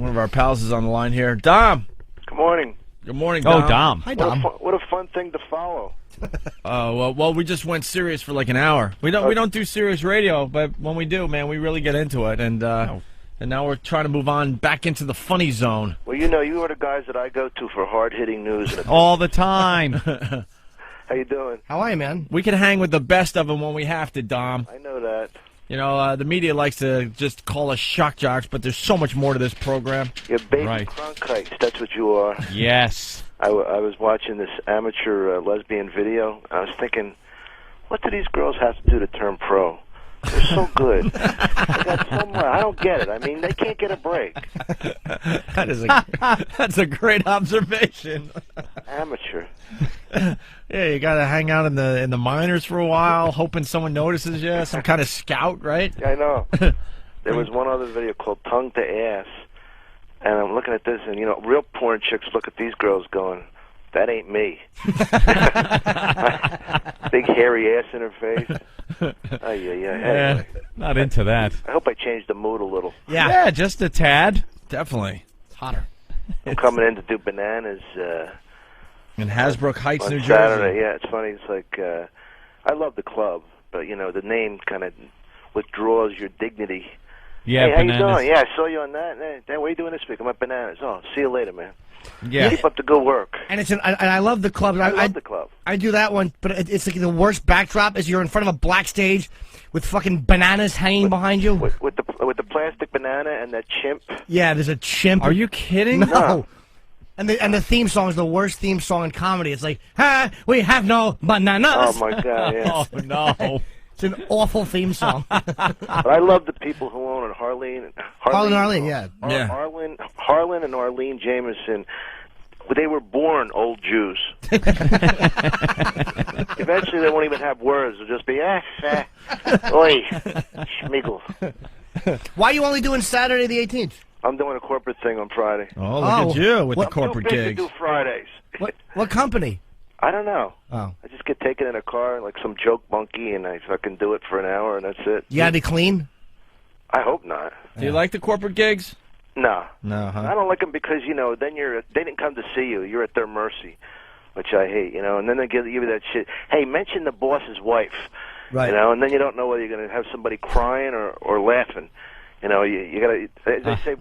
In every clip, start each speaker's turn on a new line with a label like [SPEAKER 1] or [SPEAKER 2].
[SPEAKER 1] One of our pals is on the line here. Dom.
[SPEAKER 2] Good morning.
[SPEAKER 1] Good morning, Dom.
[SPEAKER 3] Oh, Dom.
[SPEAKER 4] Hi, Dom.
[SPEAKER 2] What a fun thing to follow.
[SPEAKER 1] Well, we just went serious for like an hour. We don't do serious radio, but when we do, man, we really get into it. And now we're trying to move on back into the funny zone.
[SPEAKER 2] Well, you are the guys that I go to for hard-hitting news. And
[SPEAKER 3] All the time.
[SPEAKER 2] How you doing?
[SPEAKER 4] How are you, man?
[SPEAKER 1] We can hang with the best of them when we have to, Dom.
[SPEAKER 2] I know that.
[SPEAKER 1] You know, the media likes to just call us shock jocks, but there's so much more to this program.
[SPEAKER 2] You're baby
[SPEAKER 3] Right.
[SPEAKER 2] Cronkites, that's what you are.
[SPEAKER 3] Yes.
[SPEAKER 2] I was watching this amateur lesbian video. I was thinking, what do these girls have to do to turn pro? They're so good. They got so much. I don't get it. I mean, they can't get a break.
[SPEAKER 1] That's a great observation.
[SPEAKER 2] Amateur.
[SPEAKER 1] Yeah, you got to hang out in the minors for a while, hoping someone notices you. Some kind of scout, right?
[SPEAKER 2] Yeah, I know. There was one other video called Tongue to Ass, and I'm looking at this, and, real porn chicks look at these girls going, that ain't me. Big hairy ass in her face. Anyway.
[SPEAKER 3] Not into that.
[SPEAKER 2] I hope I changed the mood a little.
[SPEAKER 3] Yeah, just a tad.
[SPEAKER 1] Definitely.
[SPEAKER 4] It's hotter.
[SPEAKER 2] I'm coming in to do bananas
[SPEAKER 1] In Hasbrook Heights,
[SPEAKER 2] on
[SPEAKER 1] New Jersey.
[SPEAKER 2] Saturday. Yeah, it's funny. It's like, I love the club, but, the name kind of withdraws your dignity.
[SPEAKER 3] Yeah,
[SPEAKER 2] hey,
[SPEAKER 3] bananas.
[SPEAKER 2] how you doing? Yeah, I saw you on that. Hey, what are you doing this week? I'm at Bananas. Oh, see you later, man.
[SPEAKER 3] Yeah.
[SPEAKER 2] Keep up the good work.
[SPEAKER 4] And I love the club.
[SPEAKER 2] I love the club.
[SPEAKER 4] I do that one, but it's like the worst backdrop is you're in front of a black stage with fucking bananas hanging behind you.
[SPEAKER 2] With the plastic banana and that chimp.
[SPEAKER 4] Yeah, there's a chimp.
[SPEAKER 1] Are you kidding?
[SPEAKER 4] No.
[SPEAKER 2] No.
[SPEAKER 4] And the theme song is the worst theme song in comedy. It's like, we have no bananas.
[SPEAKER 2] Oh, my God, yeah.
[SPEAKER 3] Oh, no.
[SPEAKER 4] It's an awful theme song.
[SPEAKER 2] But I love the people who own it. Harleen,
[SPEAKER 4] yeah.
[SPEAKER 1] Yeah.
[SPEAKER 2] Harlan and Arlene Jameson. They were born old Jews. Eventually, they won't even have words. They'll just be, oi, schmigel.
[SPEAKER 4] Why are you only doing Saturday the 18th?
[SPEAKER 2] I'm doing a corporate thing on Friday.
[SPEAKER 1] Oh, look at you with the
[SPEAKER 4] What-
[SPEAKER 1] corporate
[SPEAKER 2] I'm too big
[SPEAKER 1] gigs.
[SPEAKER 2] to do Fridays.
[SPEAKER 4] What company?
[SPEAKER 2] I don't know.
[SPEAKER 4] Oh.
[SPEAKER 2] I just get taken in a car like some joke monkey, and I fucking do it for an hour, and that's it.
[SPEAKER 4] You gotta be clean?
[SPEAKER 2] I hope not.
[SPEAKER 1] Do you like the corporate gigs?
[SPEAKER 2] No.
[SPEAKER 1] No, huh?
[SPEAKER 2] I don't like them because, then they didn't come to see you. You're at their mercy, which I hate, and then they give you that shit. Hey, mention the boss's wife.
[SPEAKER 4] Right.
[SPEAKER 2] And then you don't know whether you're going to have somebody crying or laughing. You got to, they say,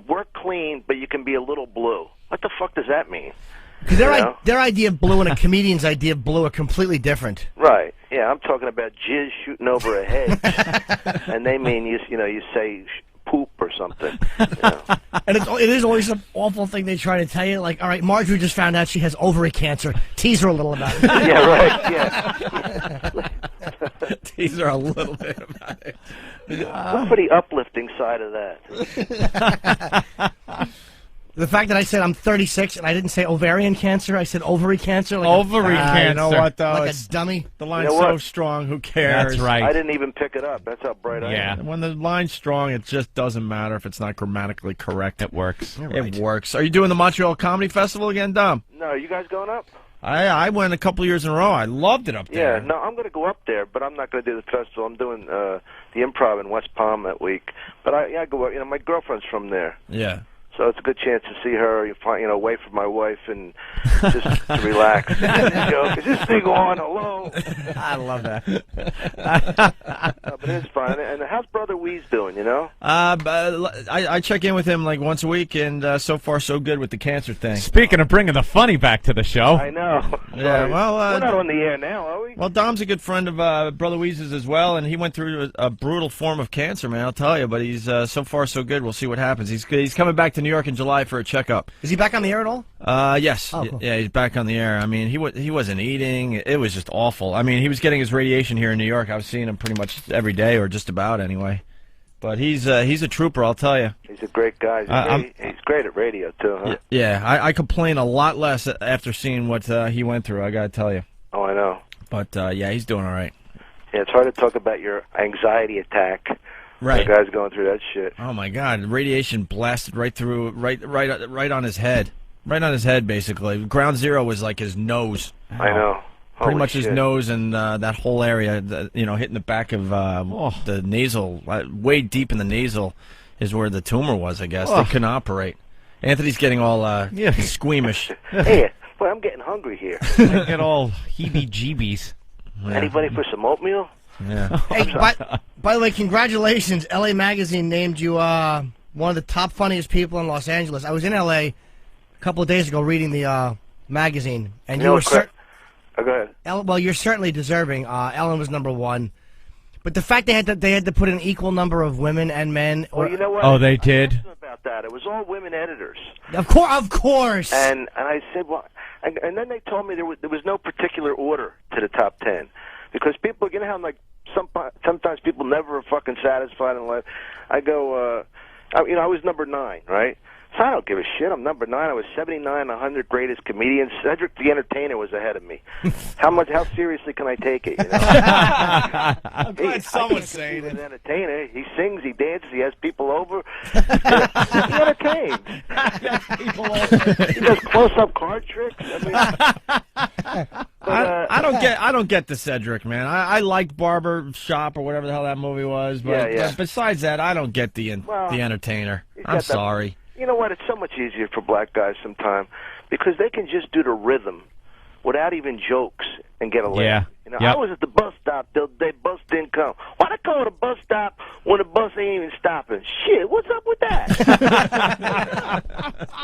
[SPEAKER 2] work clean, but you can be a little blue. What the fuck does that mean?
[SPEAKER 4] Because their idea of blue and a comedian's idea of blue are completely different.
[SPEAKER 2] Right. Yeah, I'm talking about jizz shooting over a hedge. And they mean, you say poop or something.
[SPEAKER 4] And it is always an awful thing they try to tell you. Like, all right, Marjorie just found out she has ovary cancer. Tease her a little about it.
[SPEAKER 2] Yeah, right. Yeah.
[SPEAKER 1] Tease her a little bit about it.
[SPEAKER 2] Look for the uplifting side of that.
[SPEAKER 4] The fact that I said I'm 36 and I didn't say ovarian cancer, I said ovary cancer. Like
[SPEAKER 1] Ovary cancer.
[SPEAKER 3] You know what,
[SPEAKER 1] though?
[SPEAKER 4] Like
[SPEAKER 1] It's-
[SPEAKER 4] a dummy.
[SPEAKER 1] the line's
[SPEAKER 2] You know
[SPEAKER 1] so
[SPEAKER 2] what?
[SPEAKER 1] strong, who cares?
[SPEAKER 3] That's right.
[SPEAKER 2] I didn't even pick it up. That's how bright I
[SPEAKER 3] Yeah.
[SPEAKER 2] am.
[SPEAKER 1] When the line's strong, it just doesn't matter if it's not grammatically correct.
[SPEAKER 3] It works.
[SPEAKER 1] It works. Are you doing the Montreal Comedy Festival again, Dom?
[SPEAKER 2] No, are you guys going up?
[SPEAKER 1] I went a couple years in a row. I loved it up there.
[SPEAKER 2] Yeah, no, I'm going to go up there, but I'm not going to do the festival. I'm doing the Improv in West Palm that week. But I go. My girlfriend's from there,
[SPEAKER 1] Yeah.
[SPEAKER 2] so it's a good chance to see her. Away from my wife and just to relax. Is this thing on? Hello.
[SPEAKER 1] I love that.
[SPEAKER 2] But it's fun. And how's Brother Weeze doing?
[SPEAKER 1] But I check in with him like once a week, and so far so good with the cancer thing.
[SPEAKER 3] Speaking of bringing the funny back to the show.
[SPEAKER 2] I know.
[SPEAKER 1] Yeah,
[SPEAKER 2] Sorry.
[SPEAKER 1] well,
[SPEAKER 2] we're not on the air now, are we?
[SPEAKER 1] Well, Dom's a good friend of Brother Weeze's as well, and he went through a brutal form of cancer, man. I'll tell you, but he's so far so good. We'll see what happens. He's coming back to New York in July for a checkup.
[SPEAKER 4] Is he back on the air at all?
[SPEAKER 1] Yes.
[SPEAKER 4] Oh, cool.
[SPEAKER 1] Yeah, he's back on the air. I mean, he wasn't eating. It was just awful. I mean, he was getting his radiation here in New York. I was seeing him pretty much every day, or just about anyway. But he's a trooper, I'll tell you.
[SPEAKER 2] He's a great guy. He's great at radio too, huh?
[SPEAKER 1] Yeah, I complain a lot less after seeing what he went through. I gotta tell you.
[SPEAKER 2] Oh, I know.
[SPEAKER 1] But yeah, he's doing all right.
[SPEAKER 2] Yeah, it's hard to talk about your anxiety attack.
[SPEAKER 1] Right.
[SPEAKER 2] The guy's going through that shit.
[SPEAKER 1] Oh my God! Radiation blasted right through, right on his head, right on his head. Basically, ground zero was like his nose.
[SPEAKER 2] I know.
[SPEAKER 1] Pretty
[SPEAKER 2] Holy
[SPEAKER 1] much his
[SPEAKER 2] shit.
[SPEAKER 1] nose and that whole area, hitting the back of the nasal, way deep in the nasal. is where the tumor was. I guess they couldn't operate. Anthony's getting all squeamish.
[SPEAKER 2] Hey, boy, I'm getting hungry here.
[SPEAKER 3] I get all heebie-jeebies.
[SPEAKER 2] Anybody for some oatmeal?
[SPEAKER 1] Yeah.
[SPEAKER 4] Hey, by the way, congratulations. LA Magazine named you one of the top funniest people in Los Angeles. I was in LA a couple of days ago reading the magazine, and you were
[SPEAKER 2] go ahead.
[SPEAKER 4] well, you're certainly deserving. Ellen was number one. But the fact they had to put an equal number of women and men.
[SPEAKER 2] Well, you know what?
[SPEAKER 3] Oh, they
[SPEAKER 2] I
[SPEAKER 3] did?
[SPEAKER 2] asked them about that. It was all women editors.
[SPEAKER 4] Of course.
[SPEAKER 2] And I said, well, and then they told me there was no particular order to the top 10 because people, you know how like sometimes people never are fucking satisfied in life. I go, I was number 9, right? So I don't give a shit. I'm number 9. I was 79, 100 greatest comedians. Cedric the Entertainer was ahead of me. How seriously can I take it? You know?
[SPEAKER 1] I'm glad someone's saying
[SPEAKER 2] He's
[SPEAKER 1] it.
[SPEAKER 2] an entertainer. He sings, he dances, he has people over. He entertains. He does close-up card tricks.
[SPEAKER 1] I don't get the Cedric, man. I liked Barber Shop or whatever the hell that movie was, but, but besides that, I don't get the Entertainer. I'm sorry.
[SPEAKER 2] You know what? It's so much easier for black guys sometimes because they can just do the rhythm without even jokes and get a laugh.
[SPEAKER 3] Yeah.
[SPEAKER 2] You know, I was at the bus stop the day bus didn't come. Why'd I go to the bus stop when the bus ain't even stopping? Shit, what's up with that? You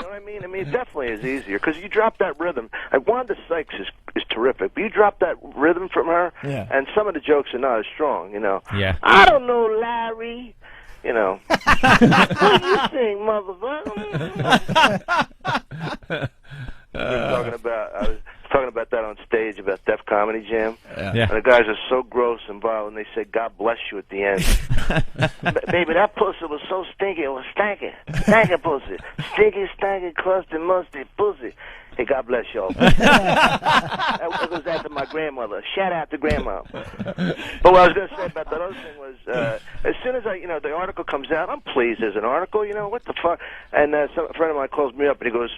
[SPEAKER 2] know what I mean? I mean, it definitely is easier because you drop that rhythm. And Wanda Sykes is terrific, but you drop that rhythm from her, and some of the jokes are not as strong, you know.
[SPEAKER 3] Yeah.
[SPEAKER 2] I don't know, Larry. You know, what do you think, motherfucker? I was talking about that on stage about Def Comedy Jam.
[SPEAKER 3] Yeah.
[SPEAKER 2] And the guys are so gross and vile, and they say, God bless you at the end. Baby, that pussy was so stinky, it was stanky. Stanky pussy. Stinky, stanky, crusty, musty pussy. Hey, God bless y'all. That goes after my grandmother. Shout out to Grandma. But what I was going to say about that other thing was, as soon as the article comes out, I'm pleased there's an article, what the fuck? And a friend of mine calls me up and he goes,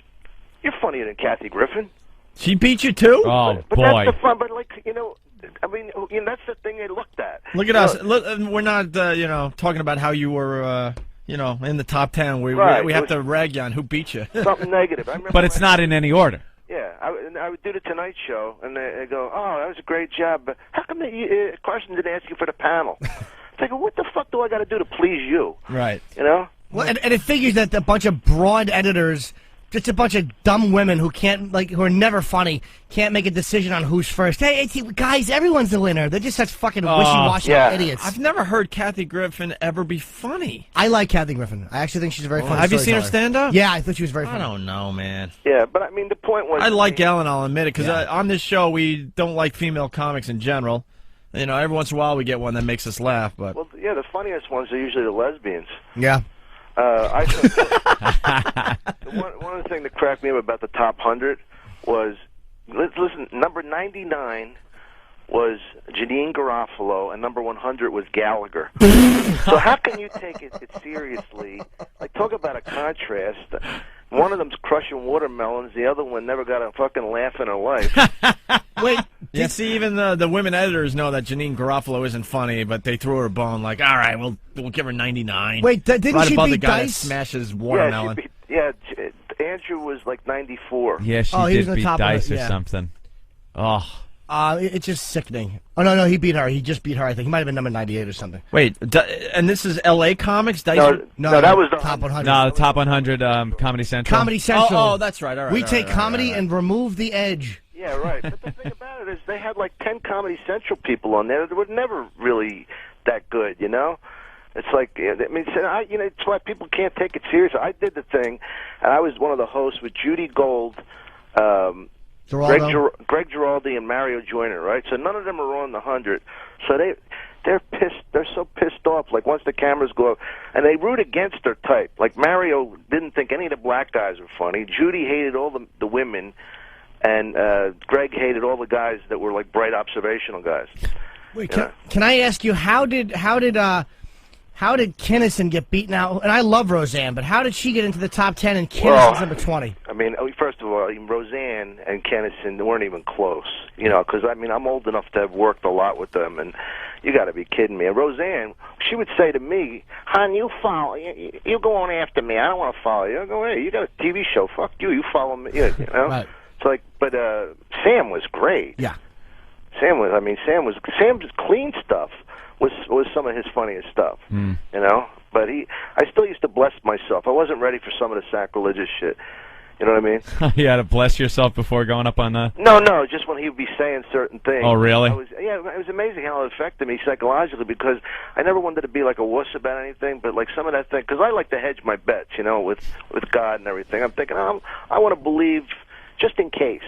[SPEAKER 2] you're funnier than Kathy Griffin.
[SPEAKER 1] She beat you too?
[SPEAKER 3] Oh,
[SPEAKER 2] but
[SPEAKER 3] boy.
[SPEAKER 2] that's the fun, but I mean, that's the thing they looked at.
[SPEAKER 1] Look at us. Look, we're not, talking about how you were, in the top 10. We have to rag you on who beat you.
[SPEAKER 2] Something negative.
[SPEAKER 3] But it's not in any order.
[SPEAKER 2] Yeah, I would do the Tonight Show, and they go, "Oh, that was a great job, but how come Carson didn't ask you for the panel?" I go, "What the fuck do I got to do to please you?"
[SPEAKER 1] Right.
[SPEAKER 2] You know.
[SPEAKER 4] Well, and it figures that a bunch of broad editors, just a bunch of dumb women who who are never funny, can't make a decision on who's first. Hey, guys, everyone's the winner. They're just such fucking wishy-washy idiots.
[SPEAKER 1] I've never heard Kathy Griffin ever be funny.
[SPEAKER 4] I like Kathy Griffin. I actually think she's a very funny
[SPEAKER 1] Have you seen her
[SPEAKER 4] storyteller.
[SPEAKER 1] stand up?
[SPEAKER 4] Yeah, I thought she was very funny.
[SPEAKER 1] I don't know, man.
[SPEAKER 2] Yeah, but I mean, the point was,
[SPEAKER 1] I like Ellen, I'll admit it, because on this show we don't like female comics in general. Every once in a while we get one that makes us laugh, but
[SPEAKER 2] well, yeah, the funniest ones are usually the lesbians.
[SPEAKER 4] Yeah.
[SPEAKER 2] I think one of the things that cracked me up about the top 100 was, listen, number 99 was Janine Garofalo, and number 100 was Gallagher. So how can you take it seriously? Like, talk about a contrast. One of them's crushing watermelons, the other one never got a fucking laugh in her life.
[SPEAKER 4] Wait,
[SPEAKER 1] yeah, see, even the women editors know that Janine Garofalo isn't funny, but they threw her a bone. Like, all right, we'll give her 99.
[SPEAKER 4] Wait, didn't
[SPEAKER 1] right
[SPEAKER 4] she
[SPEAKER 1] above
[SPEAKER 4] beat
[SPEAKER 1] the guy
[SPEAKER 4] Dice?
[SPEAKER 1] that smashes watermelon.
[SPEAKER 2] Andrew was like 94.
[SPEAKER 3] Yeah, she
[SPEAKER 4] he was
[SPEAKER 3] did
[SPEAKER 4] in the
[SPEAKER 3] beat
[SPEAKER 4] top
[SPEAKER 3] Dice
[SPEAKER 4] one,
[SPEAKER 3] or
[SPEAKER 4] yeah.
[SPEAKER 3] something. Oh.
[SPEAKER 4] It's just sickening. Oh, no, he beat her. He just beat her, I think. He might have been number 98 or something.
[SPEAKER 1] Wait, and this is L.A. Comics? Dice?
[SPEAKER 2] No, that was the
[SPEAKER 4] top 100.
[SPEAKER 3] No, the top 100 Comedy Central.
[SPEAKER 4] Comedy Central.
[SPEAKER 1] Oh, that's right. All right.
[SPEAKER 4] We
[SPEAKER 1] all
[SPEAKER 4] take
[SPEAKER 1] right,
[SPEAKER 4] comedy
[SPEAKER 1] right.
[SPEAKER 4] and remove the edge.
[SPEAKER 2] Yeah, right. But the thing about it is they had like 10 Comedy Central people on there that were never really that good, It's like, I mean, it's why people can't take it seriously. I did the thing, and I was one of the hosts with Judy Gold, Greg Giraldi, and Mario Joyner, right? So none of them are on the 100. So they're pissed. They're so pissed off. Like once the cameras go up, and they root against their type. Like Mario didn't think any of the black guys were funny. Judy hated all the women, and Greg hated all the guys that were like bright observational guys.
[SPEAKER 4] Wait, can I ask you how did Kinnison get beaten out? And I love Roseanne, but how did she get into the top 10 and Kinnison's number 20?
[SPEAKER 2] mean, first of all, Roseanne and Kennison weren't even close, you know, because, I mean, I'm old enough to have worked a lot with them, and you got to be kidding me. And Roseanne, she would say to me, hon, you go on after me. I don't want to follow you. I go, hey, you got a TV show. Fuck you. You follow me. You know?
[SPEAKER 4] Right.
[SPEAKER 2] It's like, but Sam was great.
[SPEAKER 4] Yeah.
[SPEAKER 2] Sam's clean stuff was some of his funniest stuff, you know. But I still used to bless myself. I wasn't ready for some of the sacrilegious shit. You know what I mean?
[SPEAKER 3] You had to bless yourself before going up on the...
[SPEAKER 2] No, just when he would be saying certain things.
[SPEAKER 3] Oh, really?
[SPEAKER 2] It was amazing how it affected me psychologically, because I never wanted to be like a wuss about anything, but like some of that thing, because I like to hedge my bets, you know, with God and everything. I'm thinking, I want to believe just in case,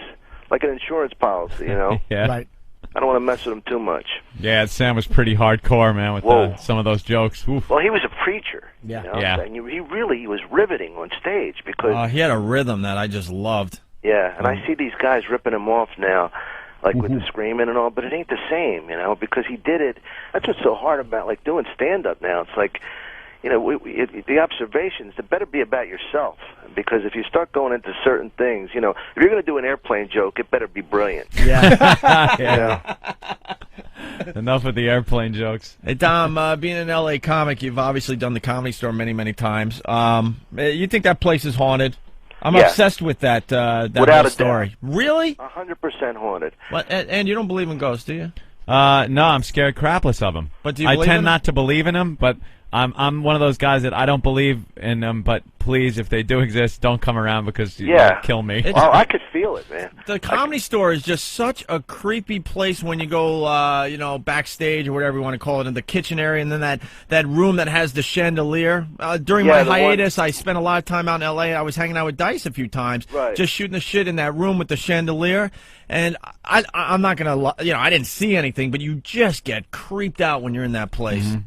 [SPEAKER 2] like an insurance policy, you know?
[SPEAKER 3] Yeah.
[SPEAKER 4] Right.
[SPEAKER 2] I don't want to mess with him too much.
[SPEAKER 3] Yeah, Sam was pretty hardcore, man, with some of those jokes. Oof.
[SPEAKER 2] Well, he was a preacher.
[SPEAKER 4] Yeah.
[SPEAKER 2] You know?
[SPEAKER 3] Yeah.
[SPEAKER 2] And he was riveting on stage because...
[SPEAKER 1] he had a rhythm that I just loved.
[SPEAKER 2] Yeah, and I see these guys ripping him off now, like with the screaming and all, but it ain't the same, you know, because he did it. That's what's so hard about, like, doing stand-up now. It's like, you know, the observations, it better be about yourself, because if you start going into certain things, you know, if you're going to do an airplane joke, it better be brilliant.
[SPEAKER 4] Yeah.
[SPEAKER 2] You know?
[SPEAKER 3] Enough with the airplane jokes.
[SPEAKER 1] Hey, Dom, being an L.A. comic, you've obviously done the Comedy Store many, many times. You think that place is haunted? I'm obsessed with that
[SPEAKER 2] Without
[SPEAKER 1] whole
[SPEAKER 2] a
[SPEAKER 1] story.
[SPEAKER 2] doubt.
[SPEAKER 1] Really?
[SPEAKER 2] 100% haunted.
[SPEAKER 1] What, and you don't believe in ghosts, do you?
[SPEAKER 3] No, I'm scared crapless of them.
[SPEAKER 1] But do you
[SPEAKER 3] I
[SPEAKER 1] believe
[SPEAKER 3] tend
[SPEAKER 1] in
[SPEAKER 3] not to believe in them, but I'm one of those guys that I don't believe in them, but please, if they do exist, don't come around because you'll kill me.
[SPEAKER 2] Oh, I could feel it, man.
[SPEAKER 1] The Comedy Store is just such a creepy place when you go, you know, backstage or whatever you want to call it, in the kitchen area, and then that room that has the chandelier. During my hiatus, I spent a lot of time out in L.A. I was hanging out with Dice a few times, just shooting the shit in that room with the chandelier. And I'm not going to, you know, I didn't see anything, but you just get creeped out when you're in that place.
[SPEAKER 3] Mm-hmm.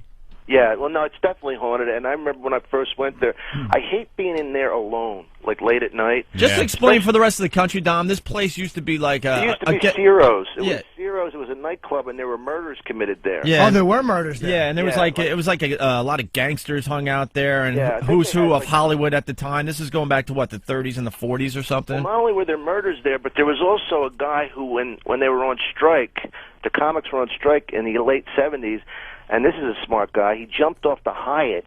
[SPEAKER 2] Yeah, well, no, it's definitely haunted, and I remember when I first went there, I hate being in there alone, like late at night.
[SPEAKER 1] Just explain for the rest of the country, Dom, this place used to be like a...
[SPEAKER 2] It used to be Ciro's. It
[SPEAKER 1] Yeah.
[SPEAKER 2] was Ciro's. It was a nightclub, and there were murders committed there.
[SPEAKER 1] Yeah.
[SPEAKER 4] Oh, there were murders there.
[SPEAKER 1] Yeah, and there was it was like a lot of gangsters hung out there, and who's who of Hollywood at the time. This is going back to, what, the 30s and the 40s or something?
[SPEAKER 2] Well, not only were there murders there, but there was also a guy who, when they were on strike, the comics were on strike in the late 70s, and this is a smart guy. He jumped off the Hyatt,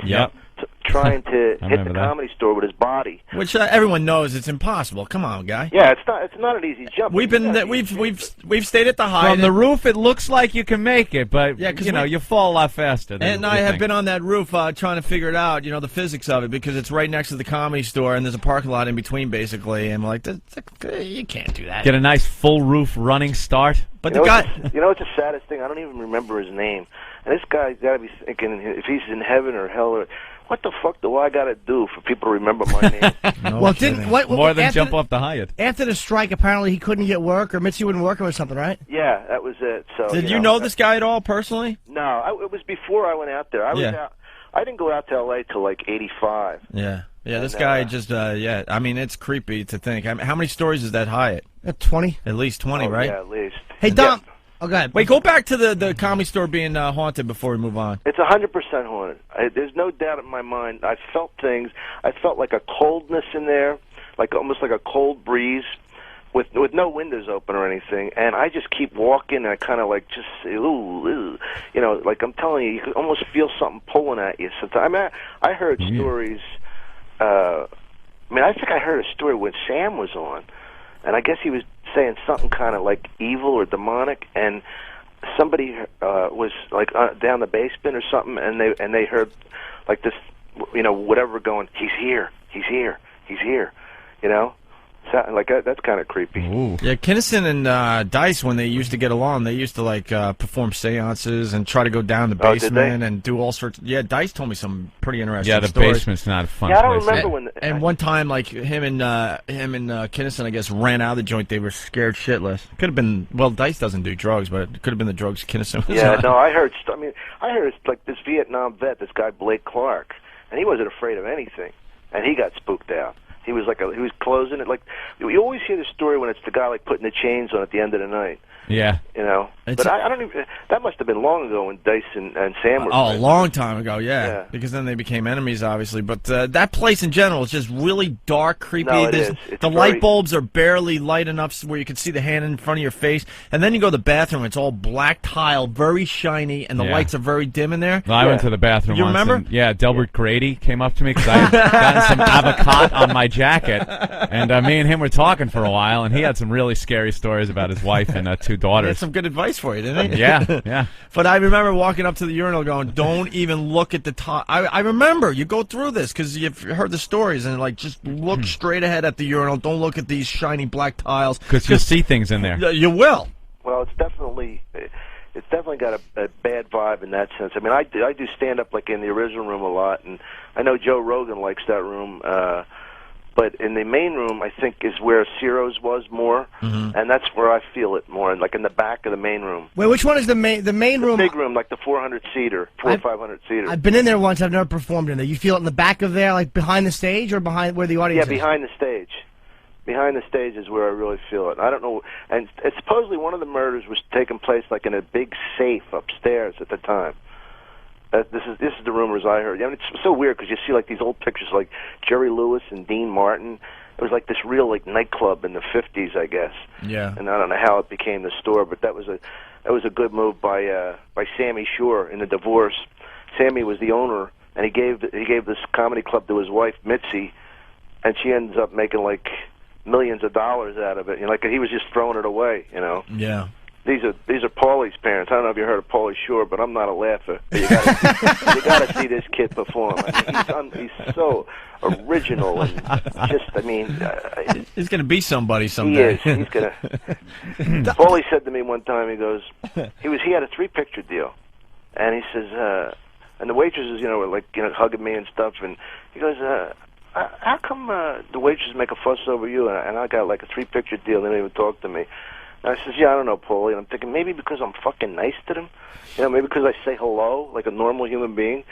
[SPEAKER 2] trying to hit the Comedy Store with his body.
[SPEAKER 1] Which everyone knows it's impossible. Come on, guy.
[SPEAKER 2] Yeah, it's not an easy jump.
[SPEAKER 1] We've stayed at the Hyatt.
[SPEAKER 3] From the roof, it looks like you can make it, but you know, you fall a lot faster.
[SPEAKER 1] And I have been on that roof trying to figure it out, you know, the physics of it, because it's right next to the Comedy Store, and there's a parking lot in between, basically. And I'm like, you can't do that.
[SPEAKER 3] Get a nice full roof running start.
[SPEAKER 1] But
[SPEAKER 2] you know what's the saddest thing? I don't even remember his name. And this guy's got to be thinking if he's in heaven or hell, or what the fuck do I got to do for people to remember my name?
[SPEAKER 3] More than jump off the Hyatt.
[SPEAKER 4] After the strike, apparently he couldn't get work, or Mitzi wouldn't work him or something, right?
[SPEAKER 2] Yeah, that was it. So
[SPEAKER 1] did you know this guy at all personally?
[SPEAKER 2] No, it was before I went out there. I was out. I didn't go out to L.A. till like '85.
[SPEAKER 1] Yeah. Yeah, this guy just, I mean, it's creepy to think. I mean, how many stories is that Hyatt?
[SPEAKER 4] 20.
[SPEAKER 1] At least 20, right?
[SPEAKER 2] Yeah, at least.
[SPEAKER 4] Hey, Dom. Oh, go ahead.
[SPEAKER 1] Wait, go back to the Comedy Store being haunted before we move on.
[SPEAKER 2] It's 100% haunted. There's no doubt in my mind. I felt things. I felt like a coldness in there, like almost like a cold breeze, with no windows open or anything. And I just keep walking, and I kind of like just, ooh, you know, like I'm telling you, you could almost feel something pulling at you. Sometimes I heard stories. I think I heard a story when Sam was on, and I guess he was saying something kind of like evil or demonic, and somebody was like down the basement or something, and they heard like this, you know, whatever going, he's here, you know. Like that's kind of creepy.
[SPEAKER 3] Ooh.
[SPEAKER 1] Yeah, Kinnison and Dice, when they used to get along, they used to like perform seances and try to go down the basement and do all sorts. Yeah, Dice told me some pretty interesting
[SPEAKER 3] the
[SPEAKER 1] stories.
[SPEAKER 3] basement's not a fun
[SPEAKER 2] I don't
[SPEAKER 3] place.
[SPEAKER 2] remember when.
[SPEAKER 1] And one time, like him and Kinnison, I guess, ran out of the joint. They were scared shitless. Could have been. Well, Dice doesn't do drugs, but it could have been the drugs Kinnison was on.
[SPEAKER 2] No, I heard like this Vietnam vet, this guy Blake Clark, and he wasn't afraid of anything, and he got spooked out. He was closing it. Like you always hear the story when it's the guy like putting the chains on at the end of the night.
[SPEAKER 3] Yeah.
[SPEAKER 2] You know, but I don't even. That must have been long ago when Dice and Sam were.
[SPEAKER 1] Oh, a long time ago, yeah. Because then they became enemies, obviously. But that place in general is just really dark, creepy.
[SPEAKER 2] No, it is.
[SPEAKER 1] The light bulbs are barely light enough where you can see the hand in front of your face. And then you go to the bathroom, it's all black tile, very shiny, and the lights are very dim in there.
[SPEAKER 3] Well, I went to the bathroom
[SPEAKER 1] You
[SPEAKER 3] once.
[SPEAKER 1] remember?
[SPEAKER 3] And, Delbert Grady came up to me because I had gotten some avocado on my jacket. And me and him were talking for a while, and he had some really scary stories about his wife and 2 daughters.
[SPEAKER 1] He had some good advice for you, didn't he?
[SPEAKER 3] Yeah.
[SPEAKER 1] But I remember walking up to the urinal going, don't even look at the top. I remember you go through this because you've heard the stories and like just look straight ahead at the urinal. Don't look at these shiny black tiles.
[SPEAKER 3] Because you'll see things in there.
[SPEAKER 1] You will.
[SPEAKER 2] Well, it's definitely got a bad vibe in that sense. I mean, I do stand up like in the original room a lot, and I know Joe Rogan likes that room. But in the main room, I think, is where Ciro's was more, and that's where I feel it more, and like in the back of the main room.
[SPEAKER 4] Wait, which one is the main room?
[SPEAKER 2] The big room, like the 400-seater, 400 or 500-seater.
[SPEAKER 4] I've been in there once. I've never performed in there. You feel it in the back of there, like behind the stage, or behind where the audience is?
[SPEAKER 2] Yeah, behind the stage. Behind the stage is where I really feel it. I don't know, and supposedly one of the murders was taking place like in a big safe upstairs at the time. This is the rumors I heard. I mean, it's so weird because you see like these old pictures like Jerry Lewis and Dean Martin. It was like this real like nightclub in the 50s, I guess.
[SPEAKER 1] Yeah.
[SPEAKER 2] And I don't know how it became the store, but that was a good move by Sammy Shore in the divorce. Sammy was the owner, and he gave this comedy club to his wife Mitzi, and she ends up making like millions of dollars out of it. You know, like he was just throwing it away. You know.
[SPEAKER 1] Yeah.
[SPEAKER 2] These are Paulie's parents. I don't know if you heard of Paulie Shore, but I'm not a laugher. You gotta see this kid perform. I mean, he's so original and just. I mean,
[SPEAKER 1] he's gonna be somebody someday.
[SPEAKER 2] He is. He's gonna. Paulie said to me one time. He goes, he had a 3-picture deal, and he says, and the waitresses, were like hugging me and stuff, and he goes, how come the waitresses make a fuss over you, and I got like a 3-picture deal, they don't even talk to me. And I says, yeah, I don't know, Paulie. And I'm thinking maybe because I'm fucking nice to them. Maybe because I say hello like a normal human being.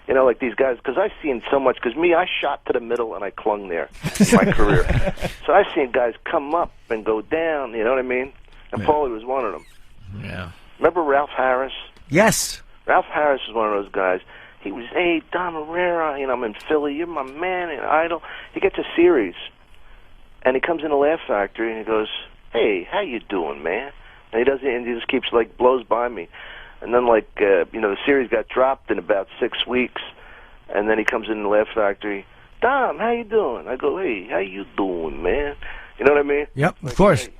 [SPEAKER 2] Like these guys, because I've seen so much, because I shot to the middle and I clung there in my career. So I've seen guys come up and go down, you know what I mean? And Paulie was one of them.
[SPEAKER 1] Yeah.
[SPEAKER 2] Remember Ralph Harris?
[SPEAKER 4] Yes.
[SPEAKER 2] Ralph Harris was one of those guys. He was, hey, Don Irerra, I'm in Philly, you're my man, and Idol. He gets a series, and he comes in the Laugh Factory, and he goes, hey, how you doing, man? And he does it, and he just keeps like blows by me, and then like the series got dropped in about 6 weeks, and then he comes in the Laugh Factory. Dom, how you doing? I go, hey, how you doing, man? You know what I mean?
[SPEAKER 4] Yep, of course. Hey.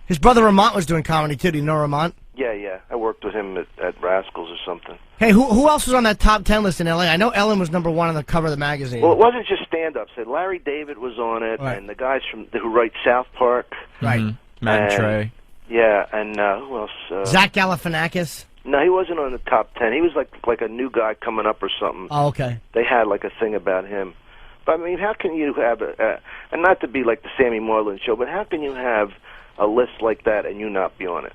[SPEAKER 4] His brother Ramont was doing comedy too. Do you know Ramont?
[SPEAKER 2] Yeah. I worked with him at Rascals or something.
[SPEAKER 4] Hey, who else was on that top 10 list in L.A.? I know Ellen was #1 on the cover of the magazine.
[SPEAKER 2] Well, it wasn't just stand-ups. Larry David was on it, and the guys who write South Park.
[SPEAKER 4] Right.
[SPEAKER 1] Matt and Trey.
[SPEAKER 2] Yeah, and who else?
[SPEAKER 4] Zach Galifianakis?
[SPEAKER 2] No, he wasn't on the top 10. He was like a new guy coming up or something.
[SPEAKER 4] Oh, okay.
[SPEAKER 2] They had like a thing about him. But I mean, how can you have and not to be like the Sammy Moreland show, but how can you have a list like that and you not be on it?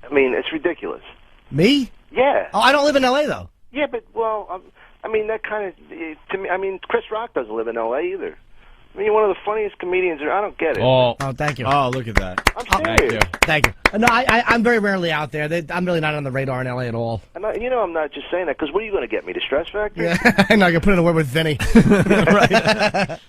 [SPEAKER 2] I mean, it's ridiculous.
[SPEAKER 4] Me?
[SPEAKER 2] Yeah.
[SPEAKER 4] Oh, I don't live in L.A. though.
[SPEAKER 2] Yeah, but I mean, that kind of to me. I mean, Chris Rock doesn't live in L.A. either. I mean, you're one of the funniest comedians there. I don't get it.
[SPEAKER 4] Oh, thank you.
[SPEAKER 1] Oh, look at that.
[SPEAKER 2] I'm serious.
[SPEAKER 4] Thank you. No, I'm very rarely out there. I'm really not on the radar in L.A. at all.
[SPEAKER 2] And I'm not just saying that, because what are you going to get me, the Stress Factor?
[SPEAKER 4] Yeah, I'm not going to put in a word with Vinny.
[SPEAKER 1] Right.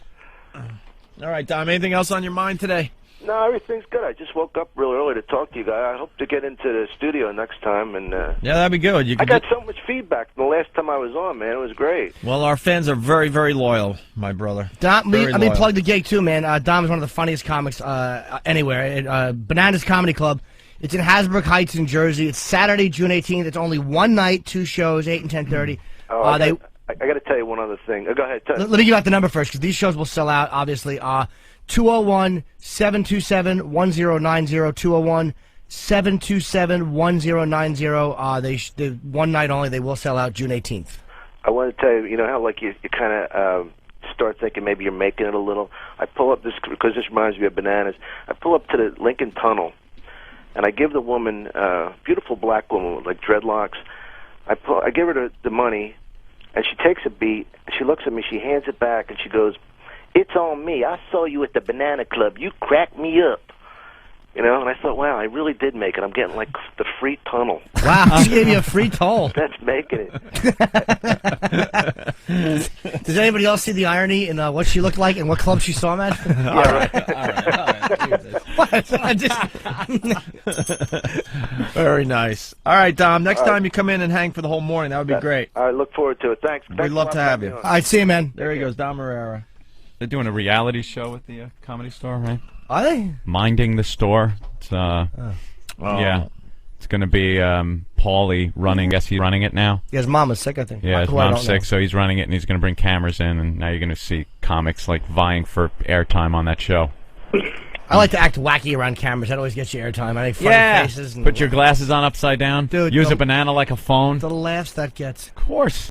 [SPEAKER 1] All right, Dom, anything else on your mind today?
[SPEAKER 2] No, everything's good. I just woke up real early to talk to you guys. I hope to get into the studio next time. And
[SPEAKER 1] yeah, that'd be good.
[SPEAKER 2] I got so much feedback from the last time I was on, man. It was great.
[SPEAKER 1] Well, our fans are very, very loyal, my brother.
[SPEAKER 4] Dom, let me plug the gig, too, man. Dom is one of the funniest comics anywhere. Bananas Comedy Club. It's in Hasbrook Heights, New Jersey. It's Saturday, June 18th. It's only one night, 2 shows, 8 and 10:30.
[SPEAKER 2] I got to tell you one other thing. Go ahead.
[SPEAKER 4] Let me give out the number first, because these shows will sell out, obviously. 201-727-1090, 201-727-1090. They one night only. They will sell out June 18th.
[SPEAKER 2] I want to tell you, how like you kind of start thinking maybe you're making it a little. I pull up because this reminds me of Bananas. I pull up to the Lincoln Tunnel, and I give the woman, beautiful black woman with like dreadlocks. I give her the money, and she takes a beat. And she looks at me. She hands it back, and she goes, it's on me. I saw you at the Banana Club. You cracked me up. You know, and I thought, wow, I really did make it. I'm getting like the free tunnel.
[SPEAKER 4] Wow, she gave you a free toll.
[SPEAKER 2] That's making it.
[SPEAKER 4] Does anybody else see the irony in what she looked like and what club she saw him at?
[SPEAKER 2] Yeah, right.
[SPEAKER 4] What? I just...
[SPEAKER 1] Very nice. All right, Dom, next time you come in and hang for the whole morning, that would be great.
[SPEAKER 2] I look forward to it. Thanks.
[SPEAKER 1] We'd love to have you.
[SPEAKER 4] All right, see you, man.
[SPEAKER 1] There he goes, Dom Irerra.
[SPEAKER 3] They're doing a reality show at the Comedy Store, right?
[SPEAKER 4] Are they?
[SPEAKER 3] Minding the Store. It's yeah. It's going to be Paulie running. Guess he's running it now.
[SPEAKER 4] Yeah, his mom was sick, I think.
[SPEAKER 3] Yeah, his mom's sick, so he's running it, and he's going to bring cameras in, and now you're going to see comics like vying for airtime on that show.
[SPEAKER 4] I like to act wacky around cameras. That always gets you airtime. I make funny faces. And
[SPEAKER 3] put your glasses on upside down.
[SPEAKER 4] Dude,
[SPEAKER 3] use a banana like a phone.
[SPEAKER 4] the laughs that gets.
[SPEAKER 3] Of course.